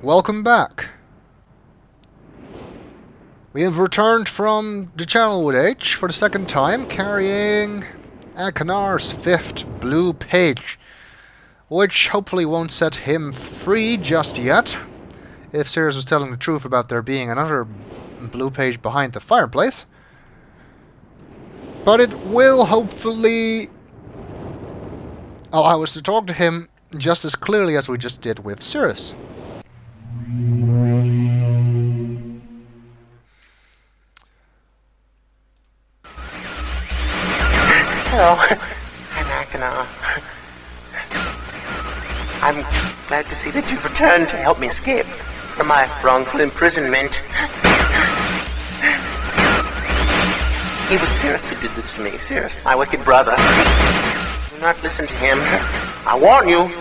Welcome back. We have returned from the channel with H for the second time, carrying Achenar's 5th blue page, which hopefully won't set him free just yet, if Sirrus was telling the truth about there being another blue page behind the fireplace. But it will hopefully allow us to talk to him just as clearly as we just did with Sirrus. Hello, I'm Achenar. I'm glad to see that you've returned to help me escape from my wrongful imprisonment. It was Sirrus who did this to me. Sirrus, my wicked brother. Do not listen to him. I warn you.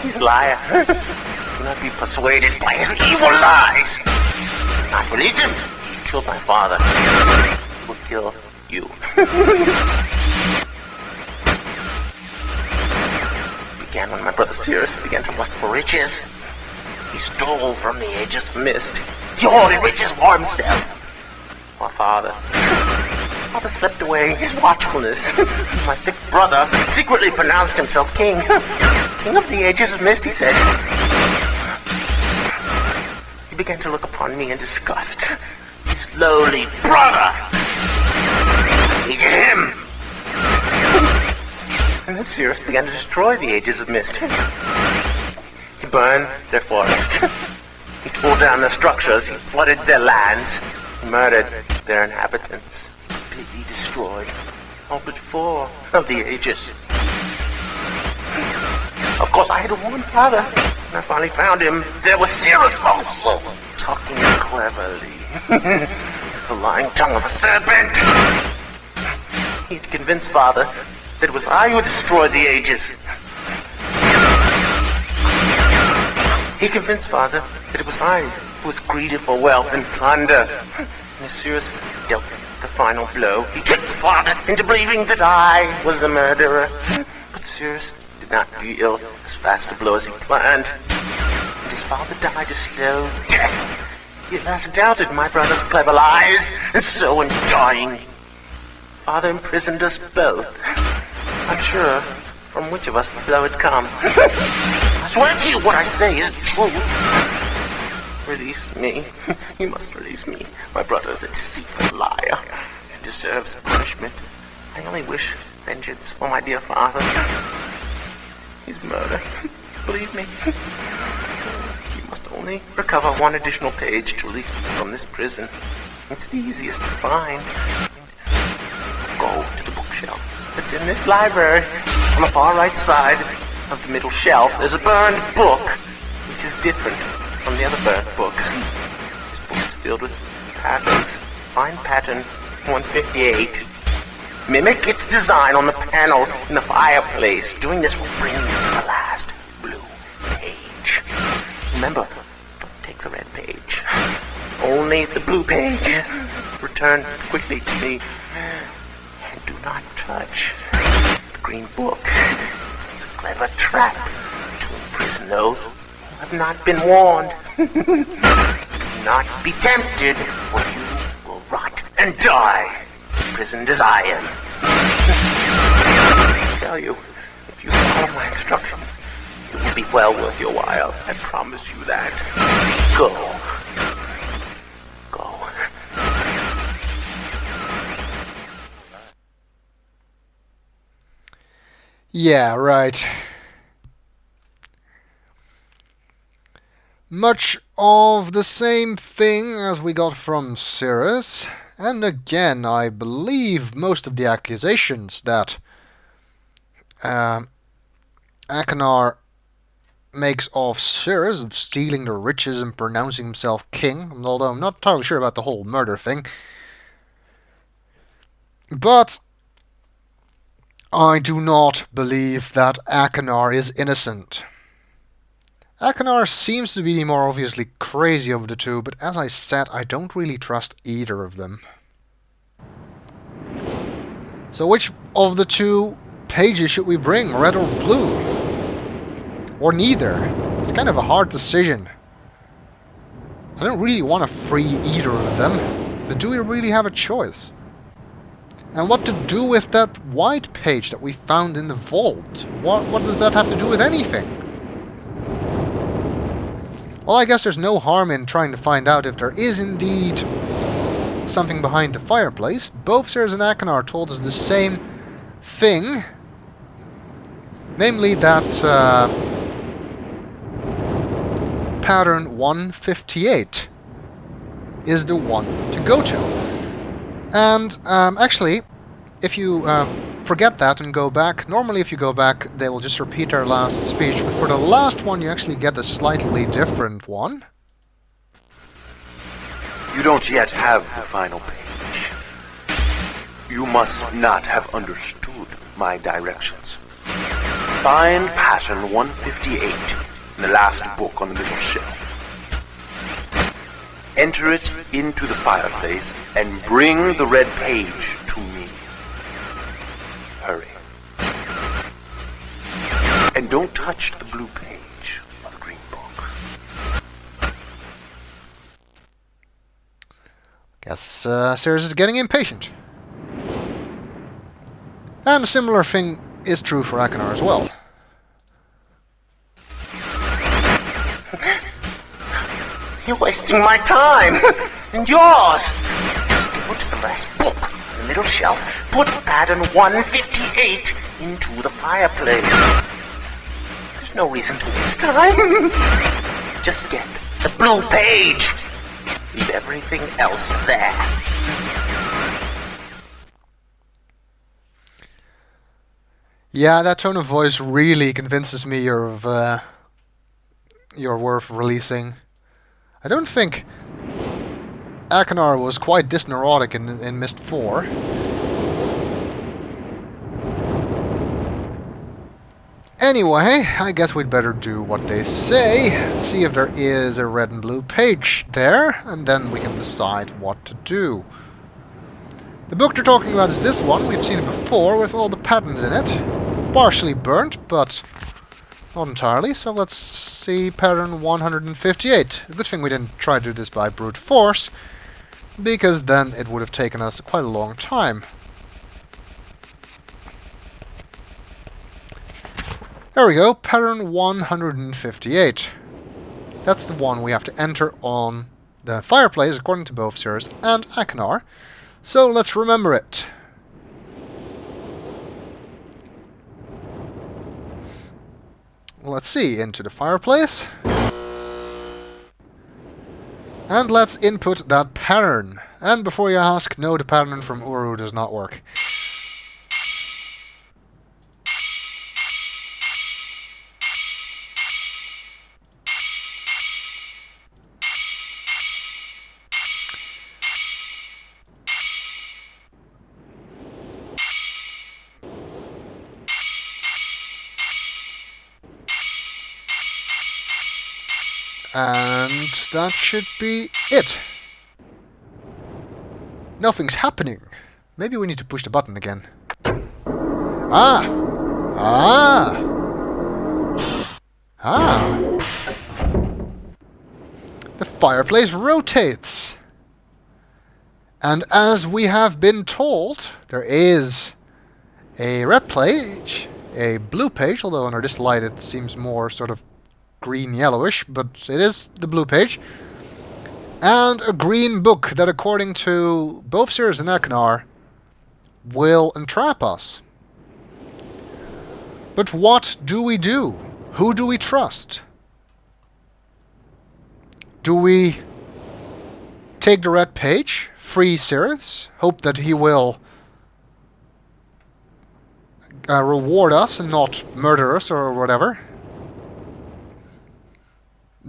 He's a liar. Do not be persuaded by his evil lies. Do not release him. He killed my father. He will kill you. Began when my brother Sirrus began to lust for riches. He stole from the Aegis of Myst. He hoarded riches for himself. My father slept away his watchfulness. My sick brother secretly pronounced himself king. King of the Aegis of Myst, he said. He began to look upon me in disgust. His lowly brother. I hated him. And then Sirrus began to destroy the Aegis of Myst. He burned their forest. He tore down their structures. He flooded their lands. He murdered their inhabitants. Completely destroyed all but 4 of the Aegis. Of course, I had warned father. When I finally found him, there was Sirrus also, talking cleverly. The lying tongue of a serpent. He had convinced father that it was I who destroyed the Aegis. He convinced father that it was I who was greedy for wealth and plunder. And as Sirrus dealt the final blow, he tricked father into believing that I was the murderer. But Sirrus did not deal as fast a blow as he planned. And his father died a slow death. He at last doubted my brother's clever lies, and so in dying, father imprisoned us both, unsure from which of us the blow had come. I swear to you what I say is true. Release me. You must release me. My brother is a deceitful liar and deserves punishment. I only wish vengeance for my dear father. His murder. Believe me. You must only recover 1 additional page to release me from this prison. It's the easiest to find. Go to the bookshelf that's in this library. On the far right side of the middle shelf, there's a burned book, which is different from the other burnt books. This book is filled with patterns. Find pattern 158. Mimic its design on the panel in the fireplace. Doing this will bring you to the last blue page. Remember, don't take the red page. Only the blue page. Return quickly to me. And do not touch the green book. It's a clever trap to imprison those who have not been warned. Do not be tempted, for you will rot and die, imprisoned as I am. I tell you, if you follow my instructions, it will be well worth your while. I promise you that. Go. Go. Yeah, right. Much of the same thing as we got from Sirrus, and again, I believe most of the accusations that Achenar makes of Sirrus of stealing the riches and pronouncing himself king, although I'm not entirely sure about the whole murder thing. But I do not believe that Achenar is innocent. Achenar seems to be the more obviously crazy of the two, but as I said, I don't really trust either of them. So which of the 2 pages should we bring, red or blue? Or neither? It's kind of a hard decision. I don't really want to free either of them, but do we really have a choice? And what to do with that white page that we found in the vault? What does that have to do with anything? Well, I guess there's no harm in trying to find out if there is indeed something behind the fireplace. Both Sirrus and Achenar told us the same thing. Namely that pattern 158 is the one to go to. And actually, if you forget that and go back, normally if you go back they will just repeat our last speech, but for the last one you actually get a slightly different one. You don't yet have the final page. You must not have understood my directions. Find pattern 158 in the last book on the middle shelf. Enter it into the fireplace and bring the red page to me. Hurry. And don't touch the blue page of the green book. Guess Sirrus is getting impatient. And a similar thing is true for Achenar as well. You're wasting my time and yours. Just go to the last book on the middle shelf. Put pattern 158 into the fireplace. There's no reason to waste time. Just get the blue page. Leave everything else there. Yeah, that tone of voice really convinces me you're worth releasing. I don't think Achenar was quite this neurotic in Myst 4. Anyway, I guess we'd better do what they say, see if there is a red and blue page there, and then we can decide what to do. The book they're talking about is this one. We've seen it before with all the patterns in it. Partially burnt, but not entirely, so let's see pattern 158. A good thing we didn't try to do this by brute force, because then it would have taken us quite a long time. There we go, pattern 158. That's the one we have to enter on the fireplace, according to both Sirrus and Achenar. So let's remember it. Let's see, into the fireplace. And let's input that pattern. And before you ask, no, the pattern from Uru does not work. And that should be it. Nothing's happening. Maybe we need to push the button again. Ah! Ah! Ah! The fireplace rotates. And as we have been told, there is a red page, a blue page, although under this light it seems more sort of green-yellowish, but it is the blue page, and a green book that, according to both Sirrus and Achenar, will entrap us. But what do we do? Who do we trust? Do we take the red page, free Sirrus, hope that he will reward us and not murder us or whatever?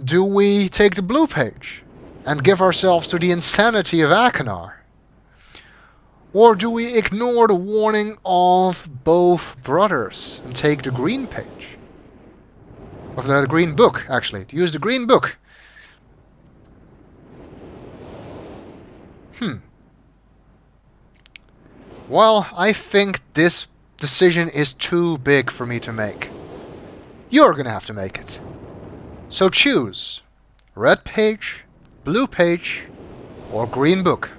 Do we take the blue page and give ourselves to the insanity of Achenar? Or do we ignore the warning of both brothers and take the green page? Of the green book, actually. Use the green book. Well, I think this decision is too big for me to make. You're gonna have to make it. So choose red page, blue page, or green book.